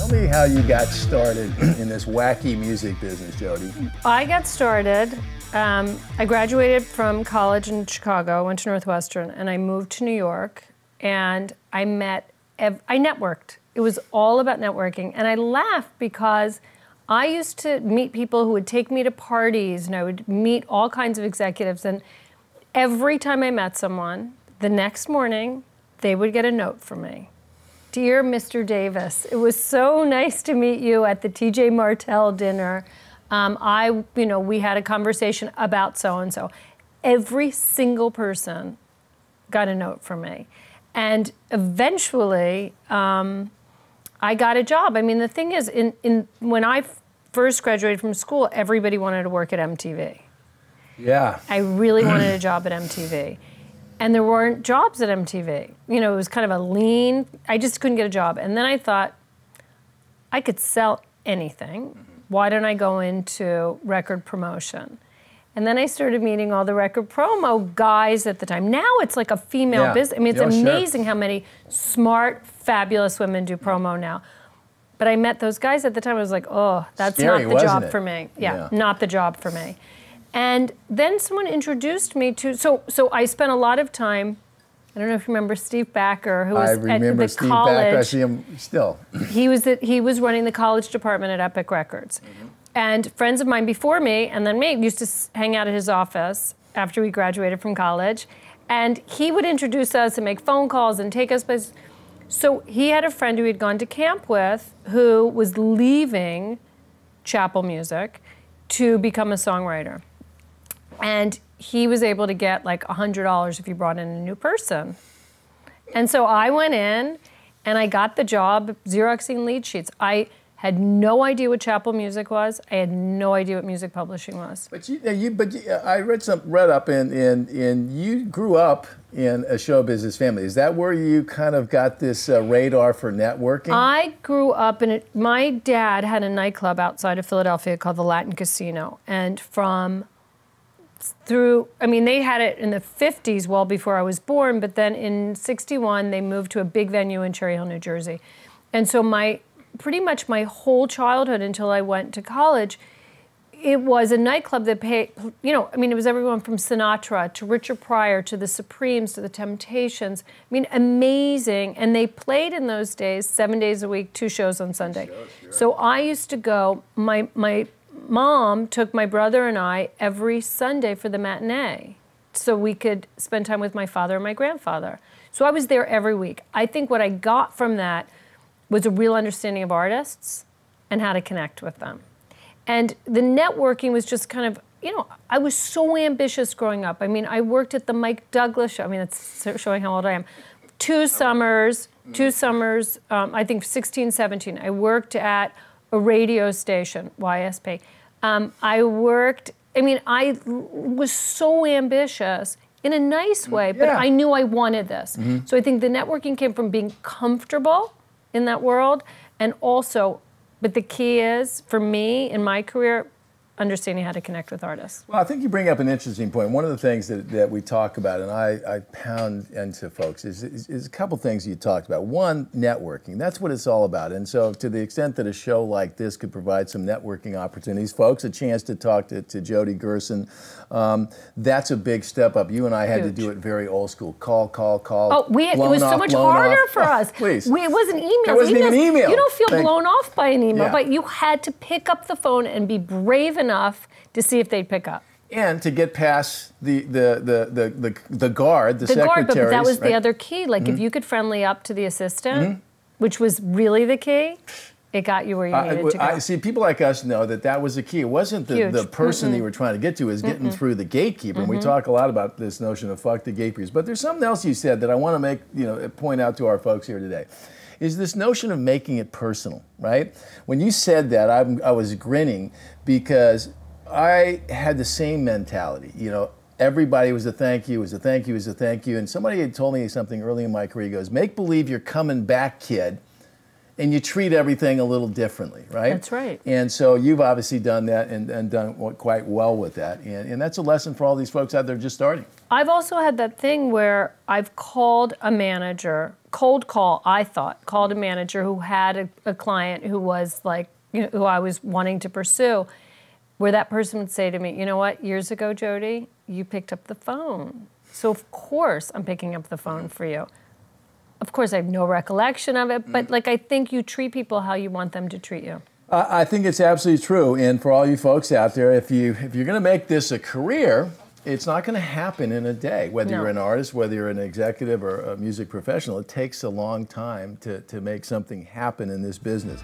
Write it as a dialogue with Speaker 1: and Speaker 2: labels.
Speaker 1: Tell me how you got started in this wacky music business, Jody.
Speaker 2: I got started, I graduated from college in Chicago, went to Northwestern, and I moved to New York, and I networked. It was all about networking, and I laughed because I used to meet people who would take me to parties, and I would meet all kinds of executives, and every time I met someone, the next morning, they would get a note from me. Dear Mr. Davis, it was so nice to meet you at the TJ Martell dinner. We had a conversation about so-and-so. Every single person got a note from me. And eventually, I got a job. I mean, the thing is, when I first graduated from school, everybody wanted to work at MTV.
Speaker 1: Yeah.
Speaker 2: I really wanted a job at MTV. And there weren't jobs at MTV. You know, it was kind of a lean, I just couldn't get a job. And then I thought, I could sell anything. Why don't I go into record promotion? And then I started meeting all the record promo guys at the time. Now it's like a female business. I mean, it's amazing how many smart, fabulous women do promo now. But I met those guys at the time. I was like, oh, that's
Speaker 1: scary,
Speaker 2: not the job for me. Yeah, not the job for me. And then someone introduced me to, so I spent a lot of time, I don't know if you remember Steve Backer, who was at the college. I remember Steve Backer, I see him still. He was running the college department at Epic Records. And friends of mine before me, and then me, used to hang out at his office after we graduated from college. And he would introduce us and make phone calls and take us places. So he had a friend who he'd gone to camp with who was leaving Chapel Music to become a songwriter. And he was able to get like $100 if you brought in a new person. And so I went in and I got the job Xeroxing lead sheets. I had no idea what Chapel Music was. I had no idea what music publishing was. But
Speaker 1: I read up and you grew up in a show business family. Is that where you kind of got this radar for networking?
Speaker 2: I grew up in my dad had a nightclub outside of Philadelphia called the Latin Casino. And they had it in the 50s, well before I was born, but then in '61, they moved to a big venue in Cherry Hill, New Jersey. And so pretty much my whole childhood until I went to college, it was a nightclub that paid, it was everyone from Sinatra to Richard Pryor to the Supremes to the Temptations. I mean, amazing. And they played in those days, 7 days a week, 2 shows on Sunday. So I used to go, my mom took my brother and I every Sunday for the matinee so we could spend time with my father and my grandfather. So I was there every week. I think what I got from that was a real understanding of artists and how to connect with them. And the networking was just kind of, I was so ambitious growing up. I mean, I worked at the Mike Douglas show. I mean, it's showing how old I am. Two summers, I think 16, 17, I worked at a radio station, YSP. I was so ambitious in a nice way, but I knew I wanted this. So I think the networking came from being comfortable in that world, and also, but the key is, for me, in my career, understanding how to connect with artists.
Speaker 1: Well, I think you bring up an interesting point. One of the things that we talk about, and I pound into folks, is a couple things you talked about. One, networking. That's what it's all about. And so to the extent that a show like this could provide some networking opportunities, folks, a chance to talk to Jody Gerson, that's a big step up. You and I had to do it very old school. Call.
Speaker 2: Oh, it was so much harder for us.
Speaker 1: Please.
Speaker 2: It wasn't emails.
Speaker 1: It wasn't even email.
Speaker 2: You don't feel blown off by an email, but you had to pick up the phone and be brave enough to see if they'd pick up.
Speaker 1: And to get past the guard, the secretaries.
Speaker 2: Guard, but that was the other key. Like if you could friendly up to the assistant, which was really the key, it got you where you needed to go.
Speaker 1: See, people like us know that was the key. It wasn't the person that you were trying to get to, it was getting through the gatekeeper. And we talk a lot about this notion of fuck the gatekeepers. But there's something else you said that I want to point out to our folks here today. Is this notion of making it personal, right? When you said that, I was grinning because I had the same mentality. Everybody was a thank you, was a thank you, was a thank you. And somebody had told me something early in my career. He goes, make believe you're coming back, kid, and you treat everything a little differently, right?
Speaker 2: That's right.
Speaker 1: And so you've obviously done that and done quite well with that. And that's a lesson for all these folks out there just starting.
Speaker 2: I've also had that thing where I've called a manager cold call, I thought, called a manager who had a client who was like, you know, who I was wanting to pursue, where that person would say to me, you know what, years ago, Jody, you picked up the phone. So of course I'm picking up the phone for you. Of course I have no recollection of it, but like I think you treat people how you want them to treat you.
Speaker 1: I think it's absolutely true. And for all you folks out there, if you're going to make this a career, it's not going to happen in a day. Whether you're an artist, whether you're an executive or a music professional, it takes a long time to make something happen in this business.